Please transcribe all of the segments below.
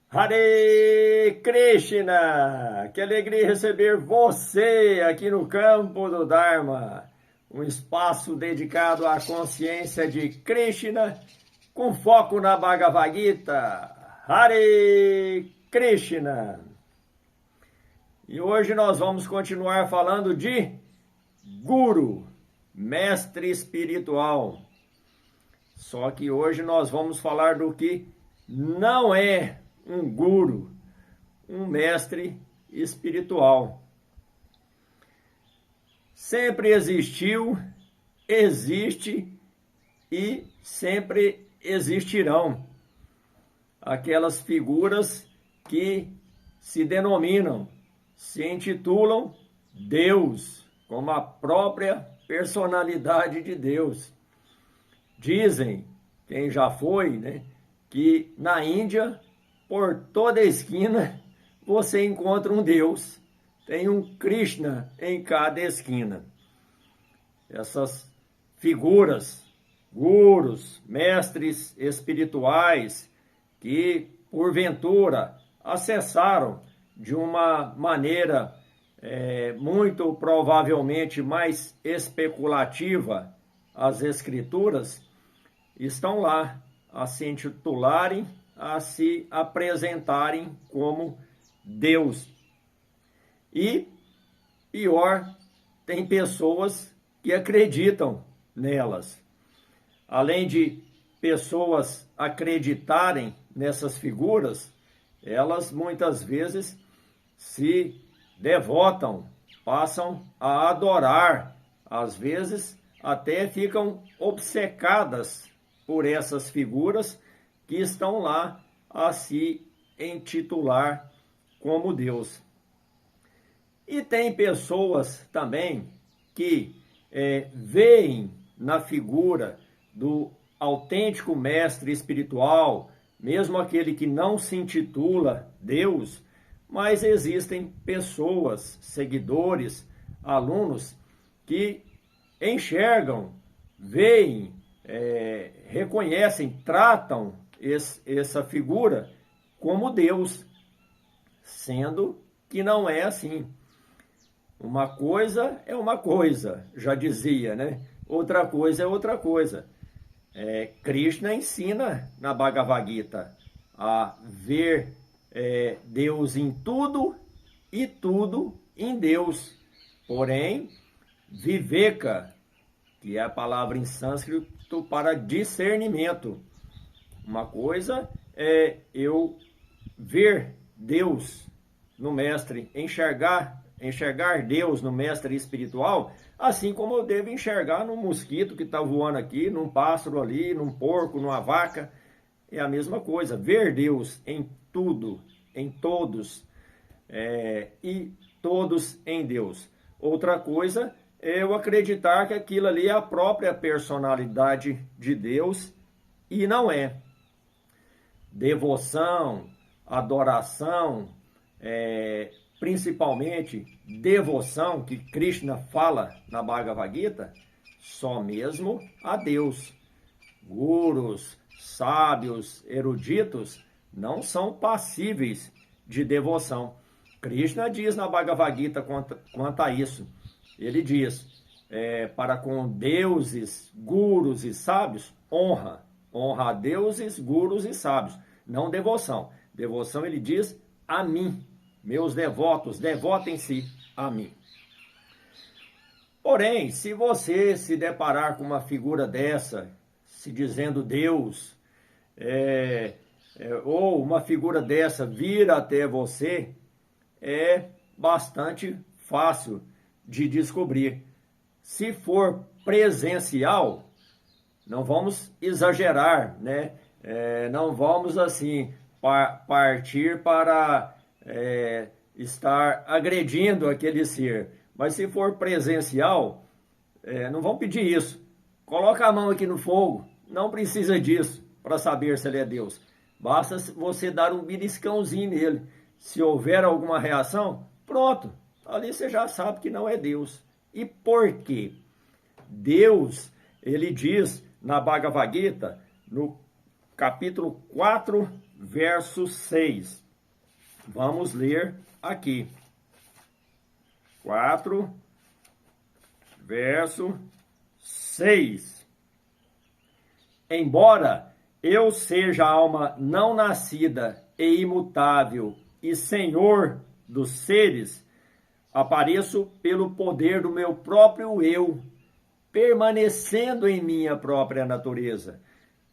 Hare Krishna! Que alegria receber você aqui no Campo do Dharma, um espaço dedicado à consciência de Krishna, com foco na Bhagavad Gita. Hare Krishna! E hoje nós vamos continuar falando de Guru, mestre espiritual. Só que hoje nós vamos falar do que não é um guru, um mestre espiritual. Sempre existiu, existe e sempre existirão aquelas figuras que se denominam, se intitulam Deus, como a própria personalidade de Deus. Dizem, quem já foi, né, que na Índia, por toda esquina, você encontra um Deus. Tem um Krishna em cada esquina. Essas figuras, gurus, mestres espirituais, que porventura acessaram de uma maneira muito provavelmente mais especulativa as escrituras, estão lá a se intitularem, a se apresentarem como Deus. E, pior, tem pessoas que acreditam nelas. Além de pessoas acreditarem nessas figuras, elas muitas vezes se devotam, passam a adorar, às vezes até ficam obcecadas por essas figuras que estão lá a se intitular como Deus. E tem pessoas também que veem na figura do autêntico mestre espiritual, mesmo aquele que não se intitula Deus, mas existem pessoas, seguidores, alunos, que enxergam, veem, reconhecem, tratam essa figura como Deus, sendo que não é assim. Uma coisa é uma coisa, já dizia, né? Outra coisa é outra coisa. Krishna ensina na Bhagavad Gita a ver Deus em tudo e tudo em Deus. Porém, viveka, que é a palavra em sânscrito para discernimento. Uma coisa é eu ver Deus no mestre, enxergar Deus no mestre espiritual, assim como eu devo enxergar num mosquito que está voando aqui, num pássaro ali, num porco, numa vaca. É a mesma coisa, ver Deus em tudo, em todos, e todos em Deus. Outra coisa é eu acreditar que aquilo ali é a própria personalidade de Deus, e não é. Devoção, adoração, principalmente devoção, que Krishna fala na Bhagavad Gita, só mesmo a Deus. Gurus, sábios, eruditos não são passíveis de devoção. Krishna diz na Bhagavad Gita quanto a isso. Ele diz, para com deuses, gurus e sábios, honra. Honra a deuses, gurus e sábios, não devoção. Devoção, ele diz, a mim. Meus devotos, devotem-se a mim. Porém, se você se deparar com uma figura dessa, se dizendo Deus, ou uma figura dessa vir até você, é bastante fácil de descobrir. Se for presencial, não vamos exagerar, né? Não vamos assim partir para estar agredindo aquele ser. Mas se for presencial, não vão pedir isso. Coloca a mão aqui no fogo, não precisa disso para saber se ele é Deus. Basta você dar um beliscãozinho nele. Se houver alguma reação, pronto, ali você já sabe que não é Deus. E por quê? Deus, ele diz na Bhagavad Gita, no capítulo 4, verso 6. Vamos ler aqui. 4, verso 6. Embora eu seja alma não nascida e imutável e senhor dos seres, apareço pelo poder do meu próprio eu, permanecendo em minha própria natureza.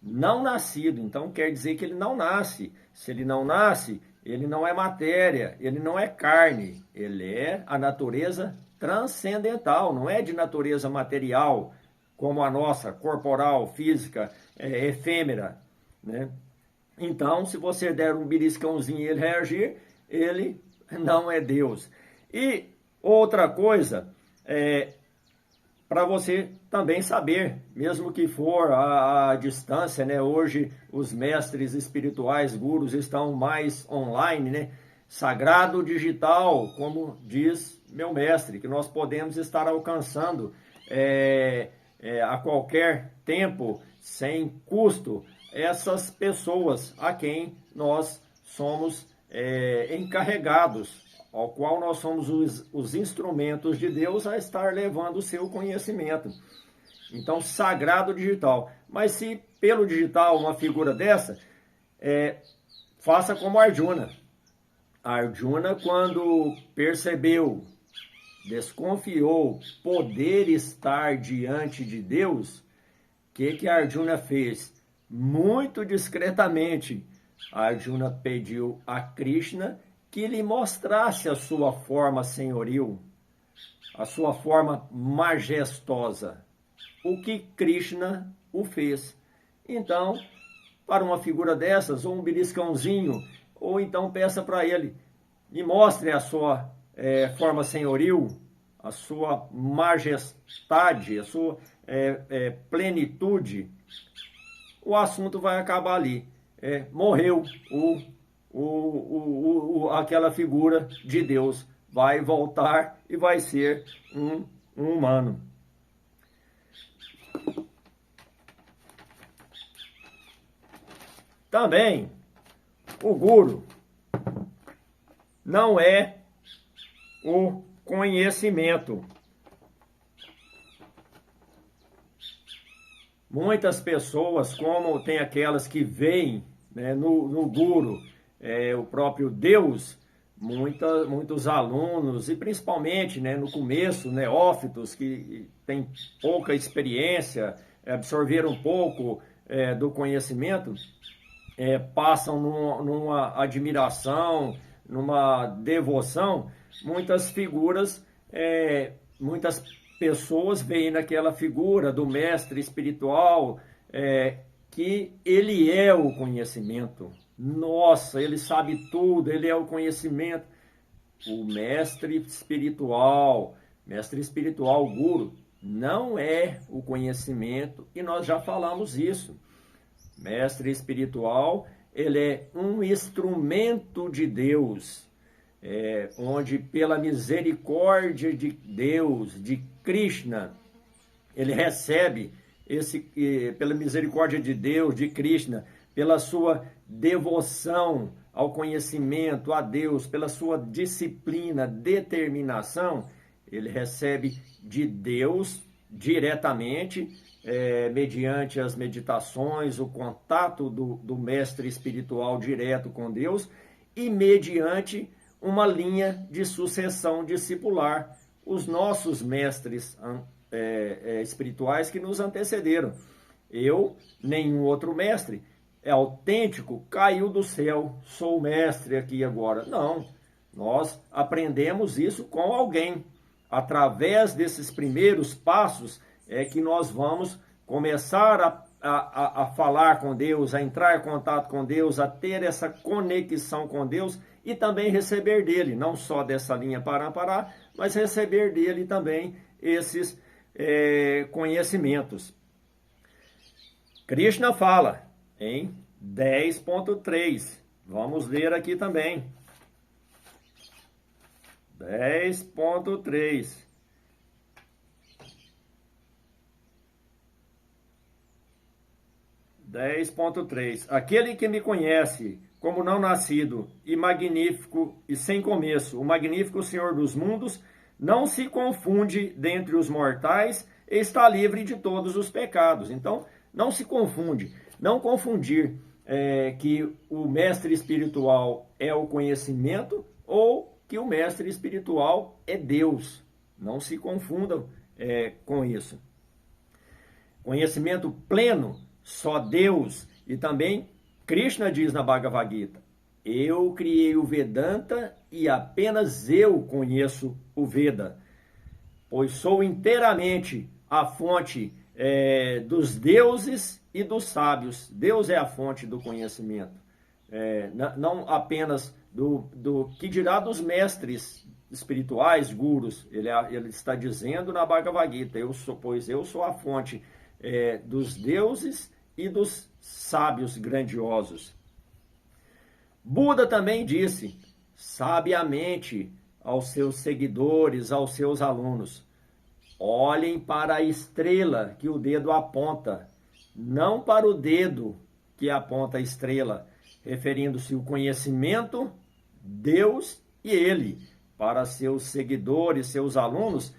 Não nascido, então quer dizer que ele não nasce. Se ele não nasce, ele não é matéria, ele não é carne, ele é a natureza transcendental, não é de natureza material, como a nossa, corporal, física, efêmera, né? Então, se você der um beliscãozinho e ele reagir, ele não é Deus. E outra coisa, para você também saber, mesmo que for a distância, né? Hoje os mestres espirituais, gurus, estão mais online, né? Sagrado digital, como diz meu mestre, que nós podemos estar alcançando a qualquer tempo, sem custo, essas pessoas a quem nós somos encarregados, ao qual nós somos os instrumentos de Deus a estar levando o seu conhecimento. Então, sagrado digital. Mas se pelo digital uma figura dessa, faça como Arjuna. Arjuna, quando percebeu, desconfiou poder estar diante de Deus, o que Arjuna fez? Muito discretamente, Arjuna pediu a Krishna que lhe mostrasse a sua forma senhoril, a sua forma majestosa, o que Krishna o fez. Então, para uma figura dessas, ou um beliscãozinho, ou então peça para ele, me mostre a sua forma senhoril, a sua majestade, a sua plenitude, o assunto vai acabar ali. Morreu aquela figura de Deus, vai voltar e vai ser um humano. Também, o guru não é o conhecimento. Muitas pessoas, como tem aquelas que veem, né, no guru o próprio Deus, muitos alunos, e principalmente, né, no começo, neófitos, que têm pouca experiência, absorveram pouco do conhecimento, passam numa admiração, numa devoção, muitas figuras, muitas pessoas veem naquela figura do mestre espiritual que ele é o conhecimento. Nossa, ele sabe tudo, ele é o conhecimento. O mestre espiritual, guru, não é o conhecimento, e nós já falamos isso. Mestre espiritual, ele é um instrumento de Deus, onde pela misericórdia de Deus, de Krishna, ele recebe pela misericórdia de Deus, de Krishna, pela sua devoção ao conhecimento, a Deus, pela sua disciplina, determinação, ele recebe de Deus diretamente, mediante as meditações, o contato do mestre espiritual direto com Deus, e mediante uma linha de sucessão discipular, os nossos mestres espirituais que nos antecederam. Eu, nenhum outro mestre autêntico caiu do céu, sou mestre aqui agora. Não, nós aprendemos isso com alguém. Através desses primeiros passos é que nós vamos começar a falar com Deus, a entrar em contato com Deus, a ter essa conexão com Deus e também receber dele, não só dessa linha Paraná, mas receber dele também esses conhecimentos. Krishna fala em 10.3, vamos ler aqui também. 10.3. Aquele que me conhece como não nascido, e magnífico e sem começo, o magnífico Senhor dos mundos, não se confunde dentre os mortais e está livre de todos os pecados. Então, não se confunde, não confundir que o mestre espiritual é o conhecimento ou que o mestre espiritual é Deus. Não se confundam com isso. Conhecimento pleno, só Deus. E também Krishna diz na Bhagavad Gita: eu criei o Vedanta e apenas eu conheço o Veda, pois sou inteiramente a fonte dos deuses e dos sábios. Deus é a fonte do conhecimento, não apenas do que dirá dos mestres espirituais, gurus. Ele está dizendo na Bhagavad Gita: pois eu sou a fonte dos deuses e dos sábios grandiosos. Buda também disse sabiamente aos seus seguidores, aos seus alunos: olhem para a estrela que o dedo aponta, não para o dedo que aponta a estrela, referindo-se ao conhecimento, Deus e ele. Para seus seguidores, seus alunos,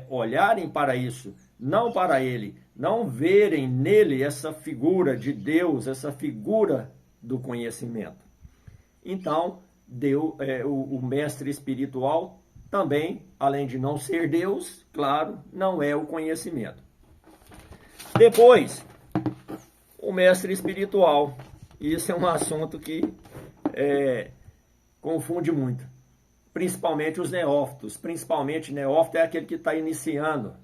olharem para isso, não para ele, não verem nele essa figura de Deus, essa figura do conhecimento. Então, o mestre espiritual também, além de não ser Deus, claro, não é o conhecimento. Depois, o mestre espiritual. Isso é um assunto que confunde muito, principalmente os neófitos. Principalmente neófito é aquele que está iniciando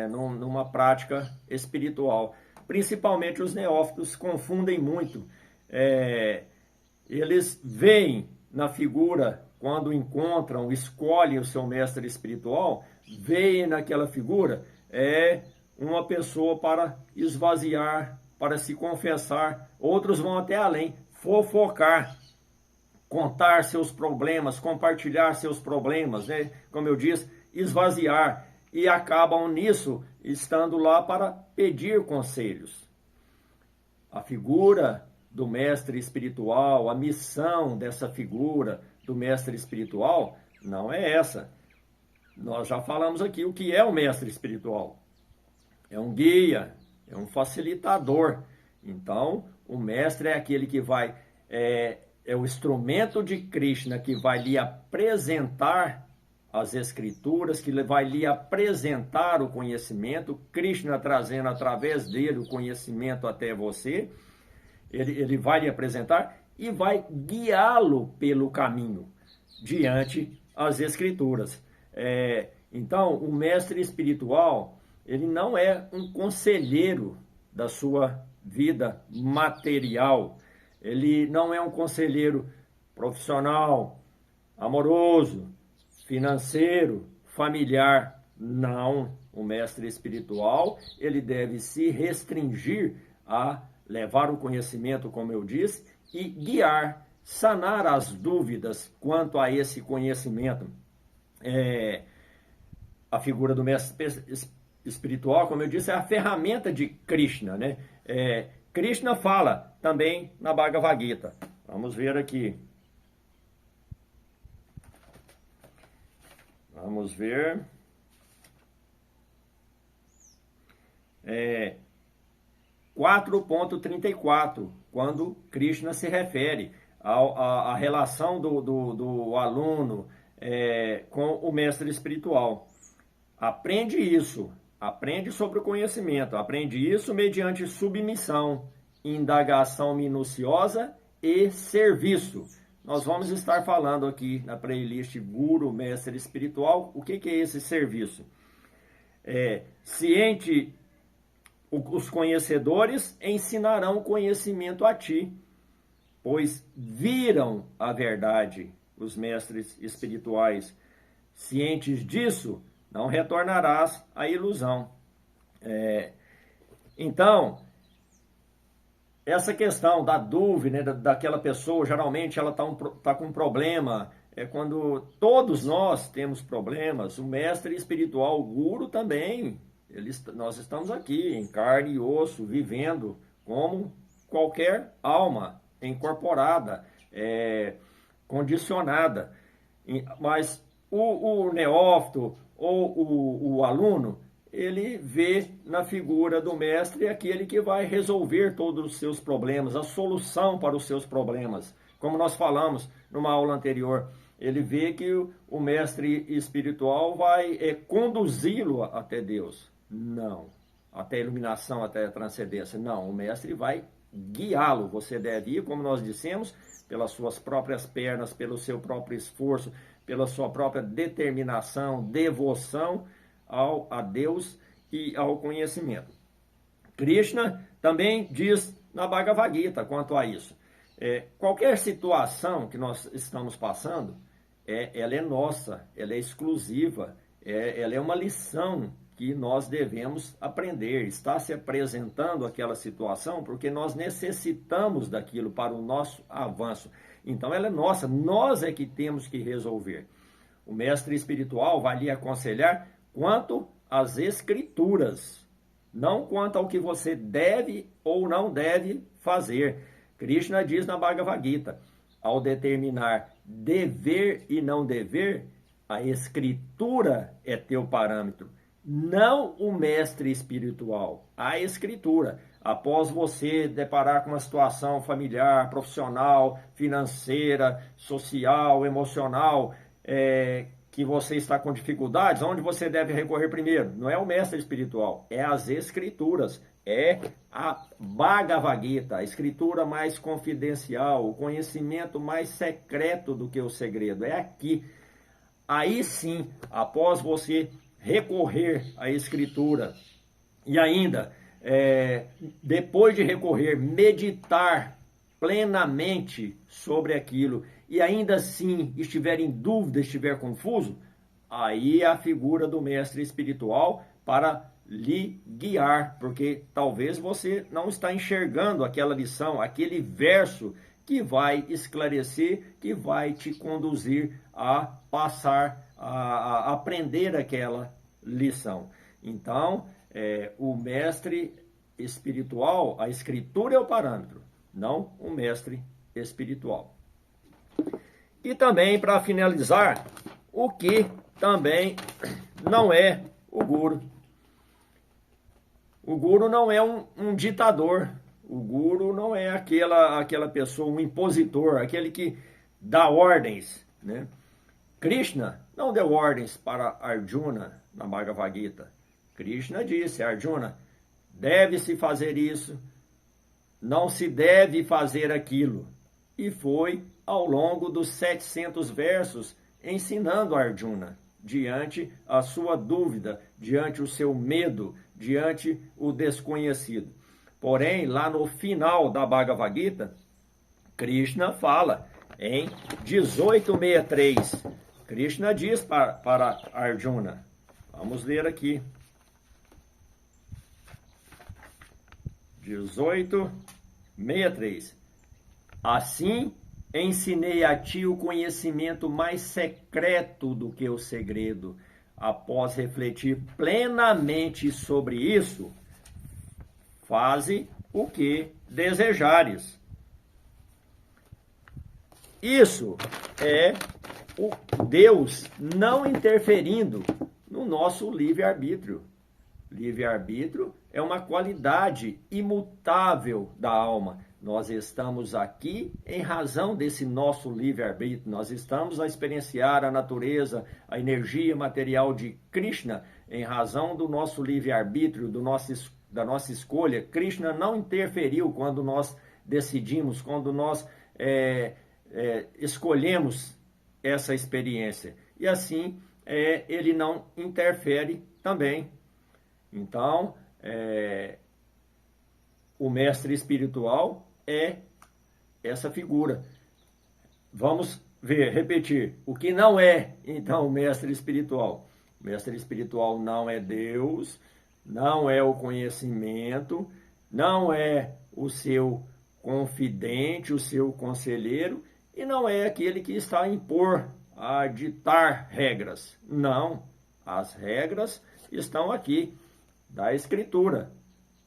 numa prática espiritual. Principalmente os neófitos confundem muito. Eles veem na figura, quando encontram, escolhem o seu mestre espiritual, veem naquela figura uma pessoa para esvaziar, para se confessar. Outros vão até além, fofocar, contar seus problemas, compartilhar seus problemas, como eu disse, esvaziar, e acabam nisso estando lá para pedir conselhos. A figura do mestre espiritual, a missão dessa figura do mestre espiritual não é essa. Nós já falamos aqui o que é o mestre espiritual. É um guia, é um facilitador. Então, o mestre é aquele que vai, é o instrumento de Krishna que vai lhe apresentar as escrituras, que vai lhe apresentar o conhecimento, Krishna trazendo através dele o conhecimento até você. Ele vai lhe apresentar e vai guiá-lo pelo caminho, diante as escrituras. Então, o mestre espiritual, ele não é um conselheiro da sua vida material. Ele não é um conselheiro profissional, amoroso, financeiro, familiar. Não. O mestre espiritual, ele deve se restringir a levar o conhecimento, como eu disse, e guiar, sanar as dúvidas quanto a esse conhecimento. A figura do mestre espiritual, como eu disse, é a ferramenta de Krishna, Krishna fala também na Bhagavad Gita. Vamos ver aqui. Vamos ver. 4.34, quando Krishna se refere à relação do aluno com o mestre espiritual. Aprende isso, aprende sobre o conhecimento, aprende isso mediante submissão, indagação minuciosa e serviço. Nós vamos estar falando aqui na playlist Guru, Mestre Espiritual, o que é esse serviço. Ciente, os conhecedores ensinarão o conhecimento a ti, pois viram a verdade, os mestres espirituais. Cientes disso, não retornarás à ilusão. Então, essa questão da dúvida, daquela pessoa, geralmente ela tá com um problema, quando todos nós temos problemas, o mestre espiritual, o guru também, nós estamos aqui em carne e osso, vivendo como qualquer alma incorporada, condicionada. Mas o neófito ou o aluno, ele vê na figura do mestre aquele que vai resolver todos os seus problemas, a solução para os seus problemas. Como nós falamos numa aula anterior, ele vê que o mestre espiritual vai conduzi-lo até Deus. Não. Até a iluminação, até a transcendência. Não, o mestre vai guiá-lo. Você deve ir, como nós dissemos, pelas suas próprias pernas, pelo seu próprio esforço, pela sua própria determinação, devoção a Deus e ao conhecimento. Krishna também diz na Bhagavad Gita quanto a isso. Qualquer situação que nós estamos passando, ela é nossa, ela é exclusiva, ela é uma lição que nós devemos aprender. Está se apresentando aquela situação porque nós necessitamos daquilo para o nosso avanço. Então ela é nossa, nós é que temos que resolver. O mestre espiritual vai lhe aconselhar quanto às escrituras, não quanto ao que você deve ou não deve fazer. Krishna diz na Bhagavad Gita, ao determinar dever e não dever, a escritura é teu parâmetro, não o mestre espiritual, a escritura. Após você deparar com uma situação familiar, profissional, financeira, social, emocional, que você está com dificuldades, onde você deve recorrer primeiro? Não é o mestre espiritual, é as escrituras, é a Bhagavad Gita, a escritura mais confidencial, o conhecimento mais secreto do que o segredo, é aqui. Aí sim, após você recorrer à escritura e ainda, depois de recorrer, meditar plenamente sobre aquilo e ainda assim estiver em dúvida, estiver confuso, aí é a figura do mestre espiritual para lhe guiar, porque talvez você não está enxergando aquela lição, aquele verso que vai esclarecer, que vai te conduzir a passar, a aprender aquela lição. Então, o mestre espiritual, a escritura é o parâmetro, não o mestre espiritual. E também, para finalizar, o que também não é o guru. O guru não é um ditador. O guru não é aquela pessoa, um impositor, aquele que dá ordens, né? Krishna não deu ordens para Arjuna na Bhagavad Gita. Krishna disse, Arjuna, deve-se fazer isso, não se deve fazer aquilo. E foi ao longo dos 700 versos ensinando a Arjuna, diante a sua dúvida, diante o seu medo, diante o desconhecido. Porém, lá no final da Bhagavad Gita, Krishna fala em 18:63. Krishna diz para Arjuna, vamos ler aqui. 18:63. Assim, ensinei a ti o conhecimento mais secreto do que o segredo. Após refletir plenamente sobre isso, faze o que desejares. Isso é o Deus não interferindo no nosso livre-arbítrio. Livre-arbítrio é uma qualidade imutável da alma. Nós estamos aqui em razão desse nosso livre-arbítrio. Nós estamos a experienciar a natureza, a energia material de Krishna em razão do nosso livre-arbítrio, da nossa escolha. Krishna não interferiu quando nós decidimos, quando nós escolhemos essa experiência. E assim, ele não interfere também. Então, o mestre espiritual é essa figura. Vamos repetir. O que não é, então, o mestre espiritual? O mestre espiritual não é Deus, não é o conhecimento, não é o seu confidente, o seu conselheiro, e não é aquele que está a impor, a ditar regras. Não, as regras estão aqui, da Escritura.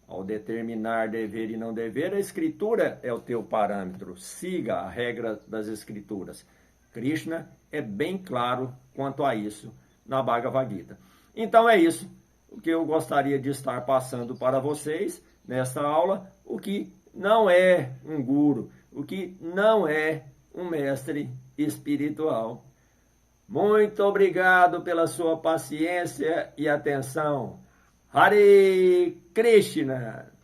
Ao determinar dever e não dever, a escritura é o teu parâmetro. Siga a regra das escrituras. Krishna é bem claro quanto a isso na Bhagavad Gita. Então é isso o que eu gostaria de estar passando para vocês nesta aula, o que não é um guru, o que não é um mestre espiritual. Muito obrigado pela sua paciência e atenção. Hare Krishna!